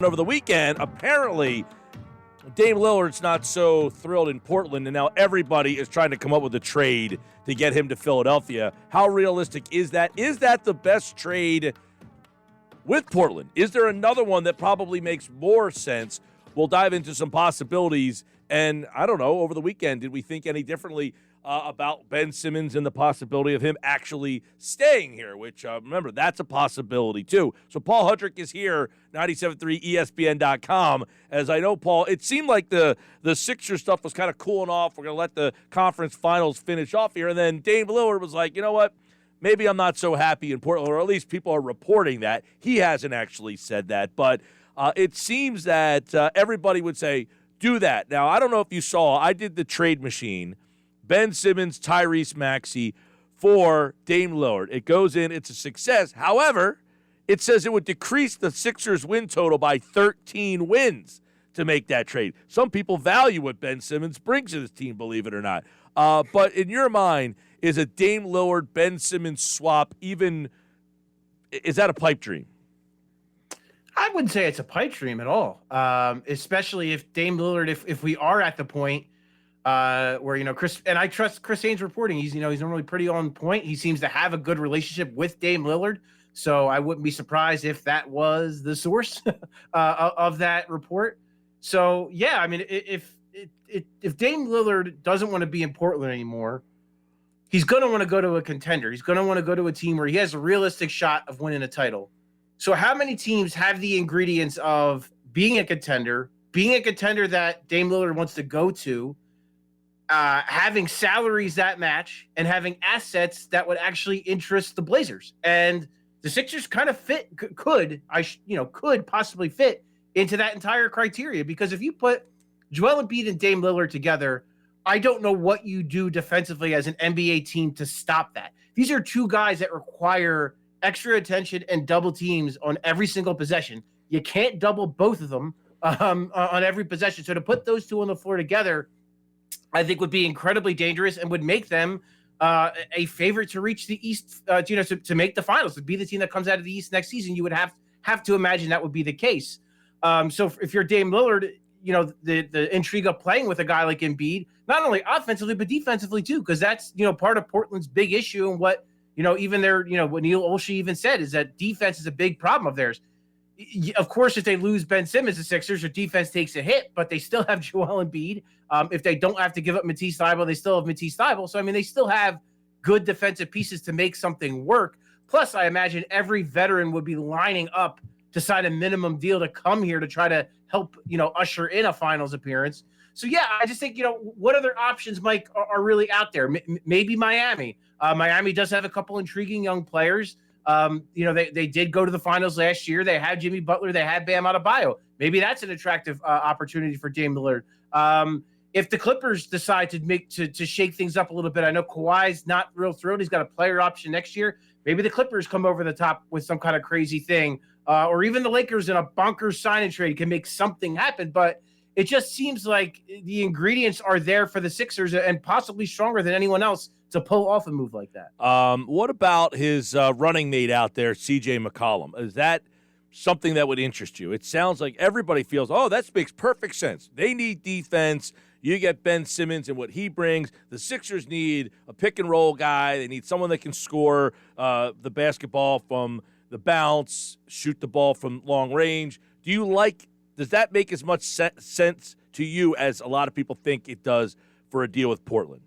Over the weekend, apparently, Dame Lillard's not so thrilled in Portland, and now everybody is trying to come up with a trade to get him to Philadelphia. How realistic is that? Is that the best trade with Portland? Is there another one that probably makes more sense? We'll dive into some possibilities. And I don't know, over the weekend, did we think any differently about Ben Simmons and the possibility of him actually staying here, which, remember, that's a possibility too. So Paul Hudrick is here, 97.3 ESPN.com. As I know, Paul, it seemed like the Sixers stuff was kind of cooling off. We're going to let the conference finals finish off here. And then Dame Lillard was like, you know what? Maybe I'm not so happy in Portland, or at least people are reporting that. He hasn't actually said that. But it seems that everybody would say, do that. Now, I don't know if you saw, I did the trade machine. Ben Simmons, Tyrese Maxey for Dame Lillard. It goes in. It's a success. However, it says it would decrease the Sixers' win total by 13 wins to make that trade. Some people value what Ben Simmons brings to this team, believe it or not. But in your mind, is a Dame Lillard, Ben Simmons swap even – is that a pipe dream? I wouldn't say it's a pipe dream at all, especially if Dame Lillard, if we are at the point – where, Chris, and I trust Chris Haynes reporting. He's normally pretty on point. He seems to have a good relationship with Dame Lillard. So I wouldn't be surprised if that was the source of that report. So, yeah, I mean, if Dame Lillard doesn't want to be in Portland anymore, he's going to want to go to a contender. He's going to want to go to a team where he has a realistic shot of winning a title. So how many teams have the ingredients of being a contender that Dame Lillard wants to go to, having salaries that match, and having assets that would actually interest the Blazers? And the Sixers kind of could possibly fit into that entire criteria, because if you put Joel Embiid and Dame Lillard together, I don't know what you do defensively as an NBA team to stop that. These are two guys that require extra attention and double teams on every single possession. You can't double both of them on every possession. So to put those two on the floor together, I think would be incredibly dangerous and would make them a favorite to reach the East, to make the finals, to be the team that comes out of the East next season. You would have to imagine that would be the case. So if you're Dame Lillard, the intrigue of playing with a guy like Embiid, not only offensively but defensively too, because that's part of Portland's big issue, and what even what Neil Olshey even said is that defense is a big problem of theirs. Of course, if they lose Ben Simmons, the Sixers, their defense takes a hit, but they still have Joel Embiid. If they don't have to give up Matisse Thybulle, they still have Matisse Thybulle. So, I mean, they still have good defensive pieces to make something work. Plus, I imagine every veteran would be lining up to sign a minimum deal to come here to try to help, usher in a finals appearance. So, yeah, I just think, what other options, Mike, are really out there? Maybe Miami. Miami does have a couple intriguing young players. They did go to the finals last year. They had Jimmy Butler. They had Bam Adebayo. Maybe that's an attractive opportunity for Dame Lillard. If the Clippers decide to shake things up a little bit, I know Kawhi's not real thrilled. He's got a player option next year. Maybe the Clippers come over the top with some kind of crazy thing, or even the Lakers in a bonkers sign and trade can make something happen. But it just seems like the ingredients are there for the Sixers, and possibly stronger than anyone else to pull off a move like that. What about his running mate out there, C.J. McCollum? Is that something that would interest you? It sounds like everybody feels, that makes perfect sense. They need defense. You get Ben Simmons and what he brings. The Sixers need a pick-and-roll guy. They need someone that can score the basketball from the bounce, shoot the ball from long range. Does that make as much sense to you as a lot of people think it does for a deal with Portland?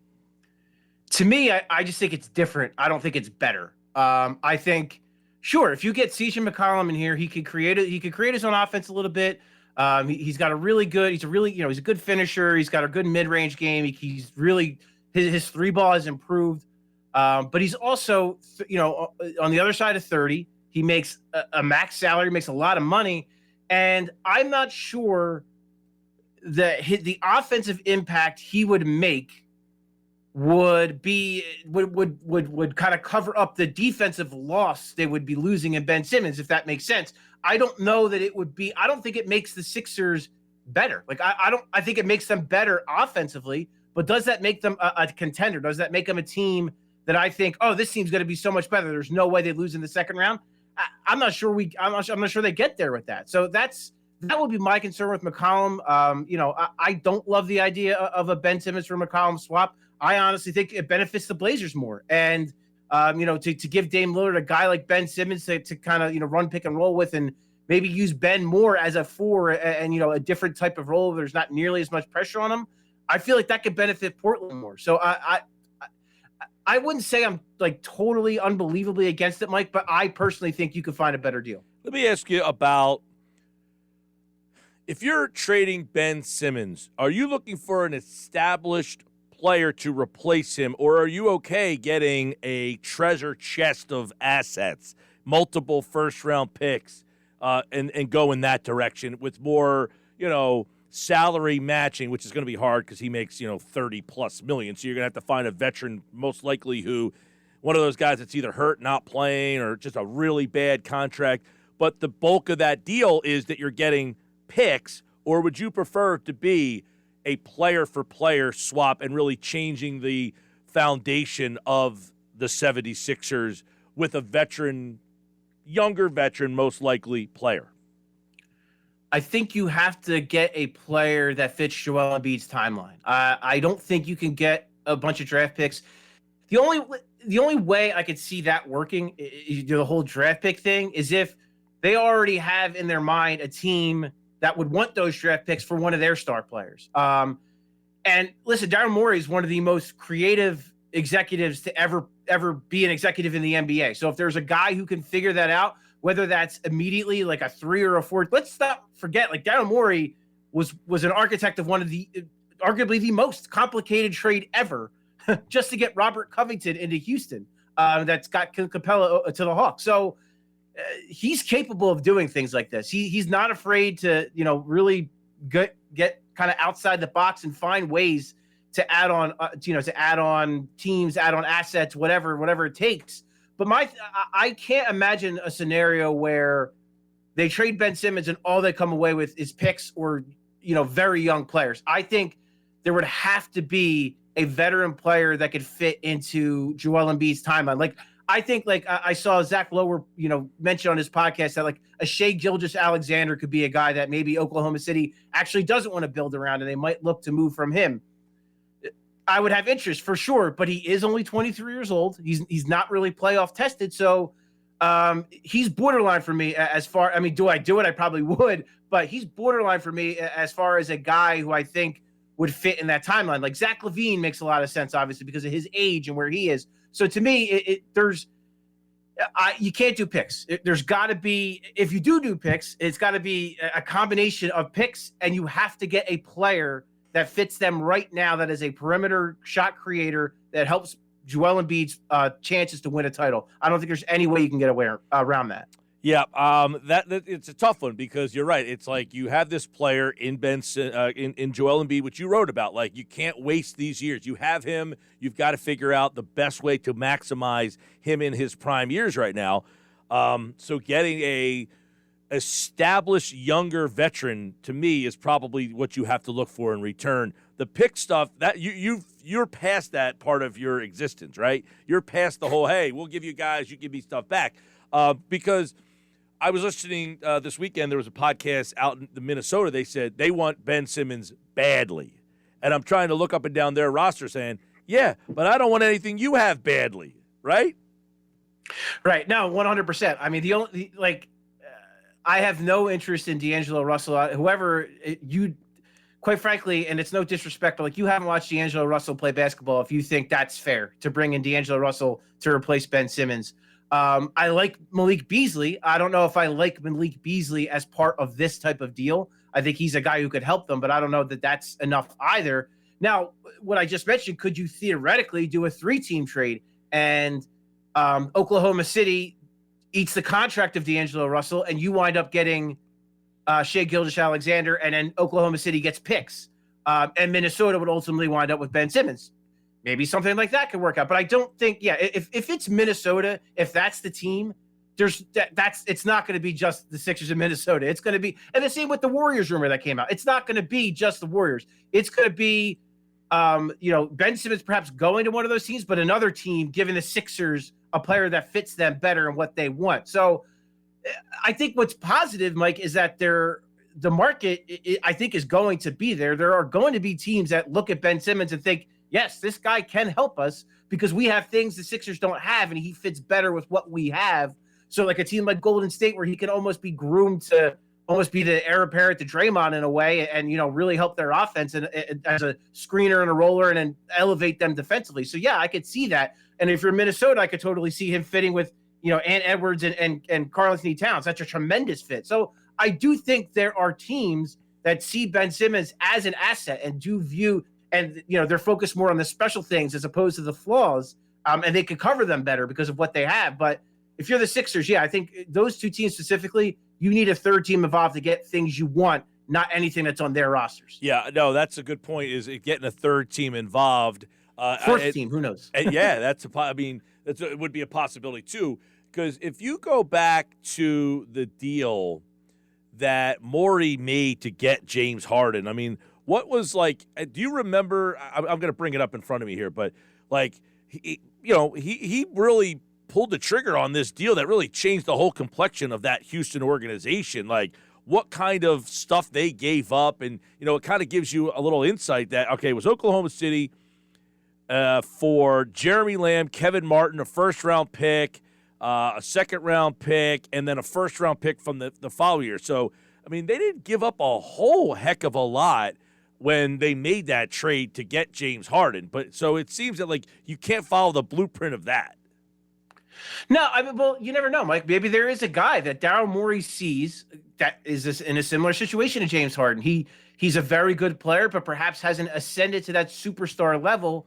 To me, I just think it's different. I don't think it's better. I think, sure, if you get CJ McCollum in here, he could create his own offense a little bit. He's a good finisher. He's got a good mid-range game. He's really, his three ball has improved. But he's also, on the other side of 30, he makes a max salary, makes a lot of money. And I'm not sure that the offensive impact he would make would kind of cover up the defensive loss they would be losing in Ben Simmons, if that makes sense. I don't know that it would be. I don't think it makes the Sixers better. I think it makes them better offensively, but does that make them a contender? Does that make them a team that I think, this team's going to be so much better, there's no way they lose in the second round? I'm not sure they get there with that. So that's that would be my concern with McCollum. I don't love the idea of a Ben Simmons for McCollum swap. I honestly think it benefits the Blazers more. And, to give Dame Lillard a guy like Ben Simmons to kind of, run pick and roll with, and maybe use Ben more as a four and a different type of role. There's not nearly as much pressure on him. I feel like that could benefit Portland more. So I wouldn't say I'm like totally unbelievably against it, Mike, but I personally think you could find a better deal. Let me ask you about, if you're trading Ben Simmons, are you looking for an established player to replace him, or are you okay getting a treasure chest of assets, multiple first-round picks, and go in that direction with more, salary matching, which is going to be hard because he makes, $30+ million. So you're going to have to find a veteran, most likely one of those guys that's either hurt, not playing, or just a really bad contract. But the bulk of that deal is that you're getting picks, or would you prefer to be a player-for-player swap and really changing the foundation of the 76ers with a veteran, younger veteran, most likely player? I think you have to get a player that fits Joel Embiid's timeline. I don't think you can get a bunch of draft picks. The only way I could see that working, the whole draft pick thing, is if they already have in their mind a team that would want those draft picks for one of their star players. And listen, Daryl Morey is one of the most creative executives to ever be an executive in the NBA. So if there's a guy who can figure that out, whether that's immediately like a 3 or a 4, let's not forget, like Daryl Morey was an architect of one of the arguably the most complicated trade ever, just to get Robert Covington into Houston. That's got Capella to the Hawks. So he's capable of doing things like this. He's not afraid to really get kind of outside the box and find ways to add on to add on teams, add on assets, whatever it takes. But I can't imagine a scenario where they trade Ben Simmons and all they come away with is picks or very young players. I think there would have to be a veteran player that could fit into Joel Embiid's timeline. Like I think, like I saw Zach Lower, mention on his podcast that like a Shai Gilgeous-Alexander could be a guy that maybe Oklahoma City actually doesn't want to build around, and they might look to move from him. I would have interest for sure, but he is only 23 years old. He's not really playoff tested, so he's borderline for me as far. I mean, do I do it? I probably would, but he's borderline for me as far as a guy who I think would fit in that timeline. Like Zach LaVine makes a lot of sense, obviously, because of his age and where he is. So to me, you can't do picks. There's got to be, if you do picks, it's got to be a combination of picks, and you have to get a player that fits them right now, that is a perimeter shot creator that helps Joel Embiid's chances to win a title. I don't think there's any way you can get away around that. Yeah, that it's a tough one because you're right. It's like you have this player in in Joel Embiid, which you wrote about. Like you can't waste these years. You have him. You've got to figure out the best way to maximize him in his prime years right now. So getting a established younger veteran to me is probably what you have to look for in return. The pick stuff that you're past that part of your existence, right? You're past the whole, hey, we'll give you guys, you give me stuff back. Because I was listening this weekend, there was a podcast out in Minnesota. They said they want Ben Simmons badly. And I'm trying to look up and down their roster saying, yeah, but I don't want anything you have badly, right? Right. No, 100%. I mean, I have no interest in D'Angelo Russell. Whoever you, quite frankly, and it's no disrespect, but like you haven't watched D'Angelo Russell play basketball if you think that's fair to bring in D'Angelo Russell to replace Ben Simmons. I like Malik Beasley. I don't know if I like Malik Beasley as part of this type of deal. I think he's a guy who could help them, but I don't know that that's enough either. Now, what I just mentioned, could you theoretically do a 3-team trade and Oklahoma City eats the contract of D'Angelo Russell and you wind up getting Shai Gilgeous-Alexander, and then Oklahoma City gets picks, and Minnesota would ultimately wind up with Ben Simmons. Maybe something like that could work out, but I don't think. Yeah, if it's Minnesota, if that's the team, it's not going to be just the Sixers in Minnesota. It's going to be, and the same with the Warriors rumor that came out. It's not going to be just the Warriors. It's going to be, Ben Simmons perhaps going to one of those teams, but another team giving the Sixers a player that fits them better and what they want. So I think what's positive, Mike, is that the market, I think, is going to be there. There are going to be teams that look at Ben Simmons and think, yes, this guy can help us because we have things the Sixers don't have, and he fits better with what we have. So like a team like Golden State, where he can almost be groomed to almost be the heir apparent to Draymond in a way, and really help their offense and as a screener and a roller, and then elevate them defensively. So yeah, I could see that. And if you're Minnesota, I could totally see him fitting with Ant Edwards and Karl-Anthony Towns. That's a tremendous fit. So I do think there are teams that see Ben Simmons as an asset and do view, and they're focused more on the special things as opposed to the flaws, and they could cover them better because of what they have. But if you're the Sixers, yeah, I think those two teams specifically, you need a third team involved to get things you want, not anything that's on their rosters. Yeah, no, that's a good point, is getting a third team involved. Fourth team, who knows? Yeah, it would be a possibility too, because if you go back to the deal that Morey made to get James Harden, I mean, what was like, do you remember, I'm going to bring it up in front of me here, but like, he really pulled the trigger on this deal that really changed the whole complexion of that Houston organization. Like, what kind of stuff they gave up, and it kind of gives you a little insight that, okay, it was Oklahoma City for Jeremy Lamb, Kevin Martin, a first-round pick, a second-round pick, and then a first-round pick from the following year. So, I mean, they didn't give up a whole heck of a lot when they made that trade to get James Harden. But so it seems that, like, you can't follow the blueprint of that. No, well, you never know, Mike. Maybe there is a guy that Daryl Morey sees that is in a similar situation to James Harden. He's a very good player, but perhaps hasn't ascended to that superstar level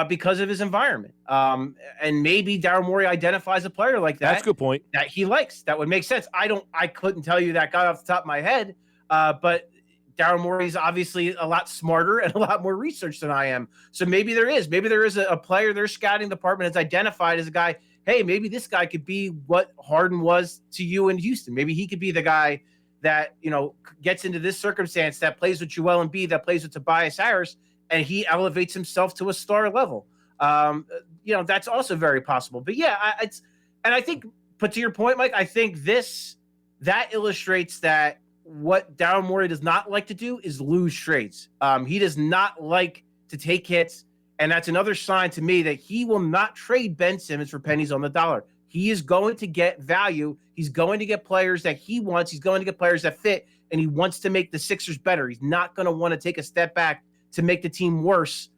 because of his environment. And maybe Daryl Morey identifies a player like that. That's a good point. That he likes. That would make sense. I couldn't tell you that guy off the top of my head, but Daryl Morey's obviously a lot smarter and a lot more research than I am. So maybe there is a player their scouting department has identified as a guy. Hey, maybe this guy could be what Harden was to you in Houston. Maybe he could be the guy that, gets into this circumstance, that plays with Joel Embiid, that plays with Tobias Harris, and he elevates himself to a star level. That's also very possible. But yeah, I think, but to your point, Mike, I think that illustrates that what Daryl Morey does not like to do is lose trades. He does not like to take hits. And that's another sign to me that he will not trade Ben Simmons for pennies on the dollar. He is going to get value. He's going to get players that he wants. He's going to get players that fit, and he wants to make the Sixers better. He's not going to want to take a step back to make the team worse.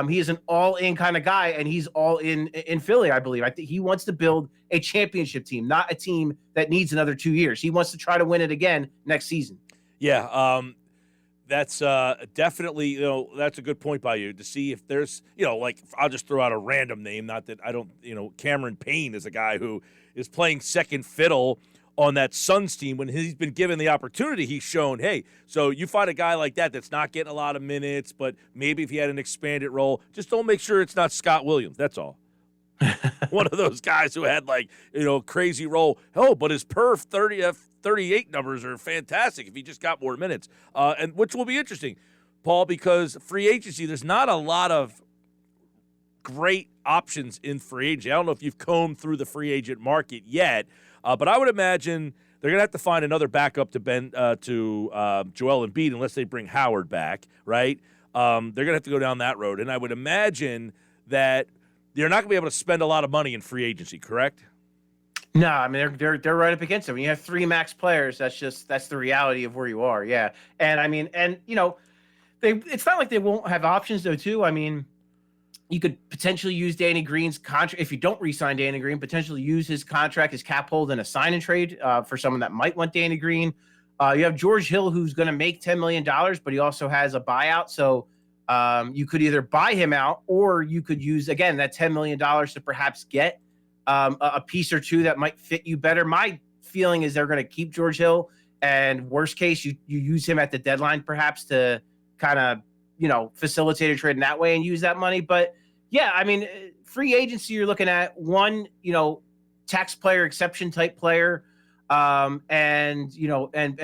He is an all-in kind of guy, and he's all in Philly, I believe. I think he wants to build a championship team, not a team that needs another 2 years. He wants to try to win it again next season. Yeah, that's definitely, that's a good point by you, to see if there's, like, I'll just throw out a random name, not that I don't, Cameron Payne is a guy who is playing second fiddle on that Suns team. When he's been given the opportunity, he's shown, hey, so you find a guy like that's not getting a lot of minutes, but maybe if he had an expanded role, just don't make sure it's not Scott Williams. That's all. One of those guys who had, like, crazy role. Oh, but his perf 38 numbers are fantastic if he just got more minutes, and which will be interesting, Paul, because free agency, there's not a lot of great options in free agency. I don't know if you've combed through the free agent market yet, but I would imagine they're going to have to find another backup to Joel Embiid unless they bring Howard back, right? They're going to have to go down that road, and I would imagine that they're not going to be able to spend a lot of money in free agency, correct? No, I mean they're right up against it. When you have three max players, that's the reality of where you are. Yeah, and I mean, it's not like they won't have options though too. I mean, you could potentially use Danny Green's contract if you don't re-sign Danny Green. Potentially use his contract, his cap hold, in a sign and trade for someone that might want Danny Green. You have George Hill, who's going to make $10 million, but he also has a buyout. So you could either buy him out, or you could use, again, that $10 million to perhaps get a piece or two that might fit you better. My feeling is they're going to keep George Hill, and worst case, you use him at the deadline perhaps to kind of, facilitate a trade in that way and use that money. But yeah, I mean, free agency, you're looking at one, tax player exception type player, and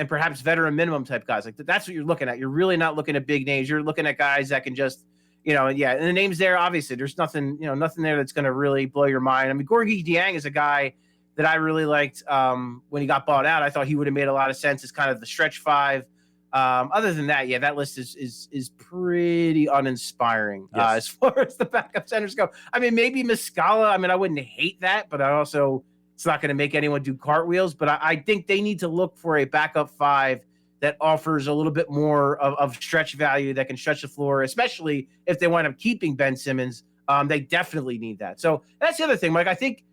perhaps veteran minimum type guys. Like that's what you're looking at. You're really not looking at big names. You're looking at guys that can just, and the names there, obviously there's nothing, nothing there that's going to really blow your mind. I mean, Gorgui Dieng is a guy that I really liked when he got bought out. I thought he would have made a lot of sense as kind of the stretch five, Other than that, yeah, that list is pretty uninspiring Yes. as far as the backup centers go. I mean, maybe Muscala. I mean, I wouldn't hate that, but it's not going to make anyone do cartwheels. But I think they need to look for a backup five that offers a little bit more of stretch value, that can stretch the floor, especially if they wind up keeping Ben Simmons. They definitely need that. So that's the other thing, Mike. I think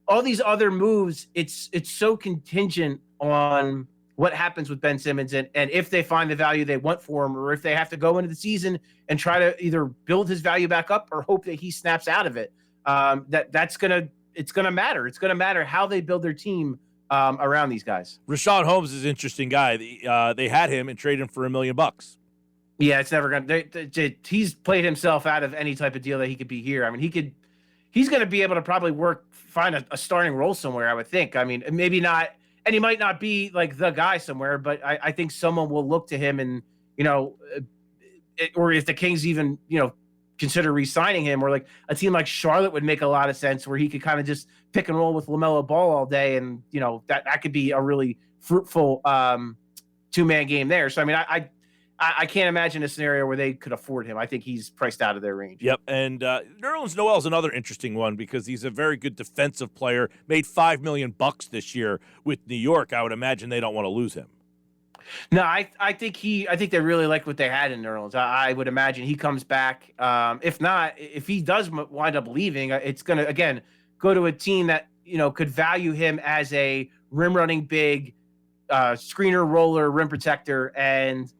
all these other moves, it's so contingent on what happens with Ben Simmons and if they find the value they want for him, or if they have to go into the season and try to either build his value back up or hope that he snaps out of it. It's gonna matter. It's gonna matter how they build their team around these guys. Rashawn Holmes is an interesting guy. They had him and traded him for $1 million. Yeah, it's never gonna. He's played himself out of any type of deal that he could be here. I mean, he's going to be able to probably find a starting role somewhere, I would think. I mean, maybe not, and he might not be like the guy somewhere, but I think someone will look to him and, or if the Kings even, consider re-signing him, or like a team like Charlotte would make a lot of sense, where he could kind of just pick and roll with LaMelo Ball all day. And, that could be a really fruitful two-man game there. So, I mean, I can't imagine a scenario where they could afford him. I think he's priced out of their range. Yep, and Nerlens Noel's another interesting one because he's a very good defensive player. Made $5 million this year with New York. I would imagine they don't want to lose him. No, I think they really like what they had in Nerlens. I would imagine he comes back. If not, if he does wind up leaving, it's going to again go to a team that could value him as a rim running big, screener, roller, rim protector, and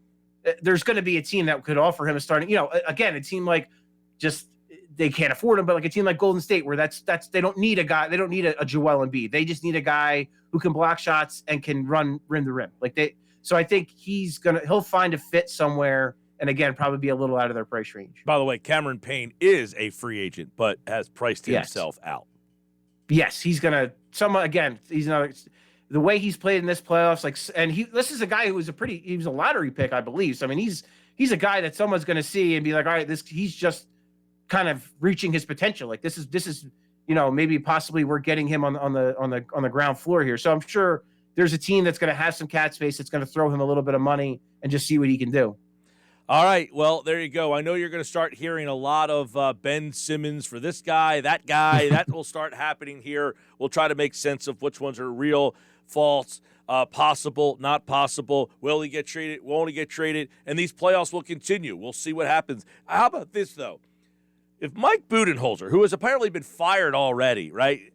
there's going to be a team that could offer him a starting, again, a team like they can't afford him, but like a team like Golden State, where they don't need a guy. They don't need a Joel Embiid. They just need a guy who can block shots and can run rim to rim. So I think he'll find a fit somewhere. And again, probably be a little out of their price range. By the way, Cameron Payne is a free agent, but has priced himself out. Yes. He's another, the way he's played in this playoffs, this is a guy who was he was a lottery pick, I believe. So I mean, he's a guy that someone's going to see and be like, all right, he's just kind of reaching his potential. Like this is maybe possibly we're getting him on the ground floor here. So I'm sure there's a team that's going to have some cap space that's going to throw him a little bit of money and just see what he can do. All right, well, there you go. I know you're going to start hearing a lot of Ben Simmons for this guy, that guy. That will start happening here. We'll try to make sense of which ones are real, false, possible, not possible. Will he get traded? Won't he get traded? And these playoffs will continue. We'll see what happens. How about this, though? If Mike Budenholzer, who has apparently been fired already, right,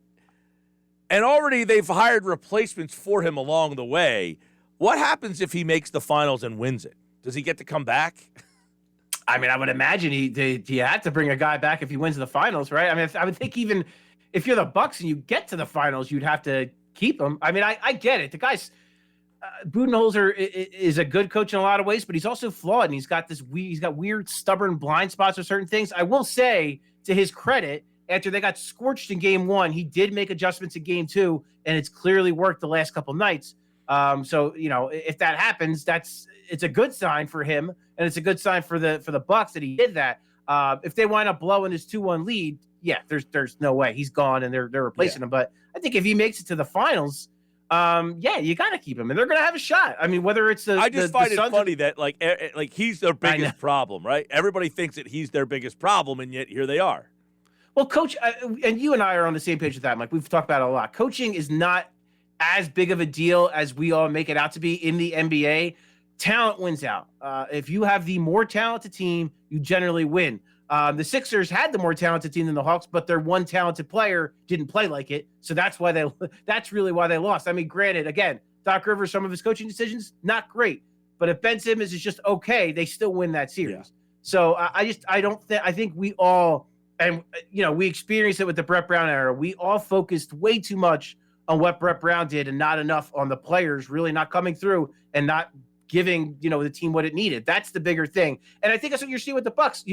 and already they've hired replacements for him along the way, what happens if he makes the finals and wins it? Does he get to come back? I mean, I would imagine he had to bring a guy back if he wins the finals, right? I mean, I would think even if you're the Bucks and you get to the finals, you'd have to keep him. I mean, I get it. The guy's Budenholzer is a good coach in a lot of ways, but he's also flawed, and he's got weird, stubborn blind spots or certain things. I will say, to his credit, after they got scorched in game one, he did make adjustments in game two, and it's clearly worked the last couple nights. So if that happens, it's a good sign for him, and it's a good sign for the Bucks that he did that. If they wind up blowing his 2-1 lead, yeah, there's no way he's gone and they're replacing him. But I think if he makes it to the finals, you got to keep him, and they're going to have a shot. I mean, whether it's I just find it funny that like he's their biggest problem, right? Everybody thinks that he's their biggest problem, and yet here they are. Well, coach, and you and I are on the same page with that, Mike. We've talked about it a lot. Coaching is not as big of a deal as we all make it out to be in the NBA. Talent wins out. If you have the more talented team, you generally win. The Sixers had the more talented team than the Hawks, but their one talented player didn't play like it. So that's really why they lost. I mean, granted, again, Doc Rivers, some of his coaching decisions, not great. But if Ben Simmons is just okay, they still win that series. Yeah. So I think we all, and we experienced it with the Brett Brown era. We all focused way too much on what Brett Brown did and not enough on the players really not coming through and not giving, the team what it needed. That's the bigger thing. And I think that's what you're seeing with the Bucks.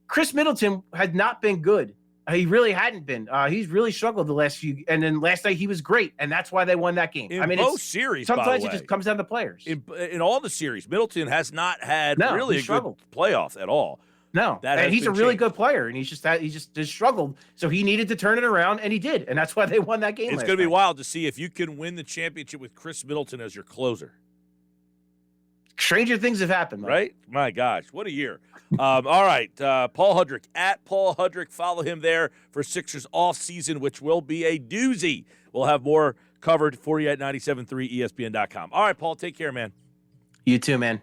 Chris Middleton had not been good. He really hadn't been. He's really struggled the last few. And then last night he was great. And that's why they won that game. In both series, sometimes it just comes down to players. In all the series, Middleton has not had really a good playoff at all. No, and he's a really good player, and he just struggled. So he needed to turn it around, and he did, and that's why they won that game. It's going to be wild to see if you can win the championship with Chris Middleton as your closer. Stranger things have happened, though. Right? My gosh, what a year. All right, Paul Hudrick, at Paul Hudrick. Follow him there for Sixers offseason, which will be a doozy. We'll have more covered for you at 97.3 ESPN.com. All right, Paul, take care, man. You too, man.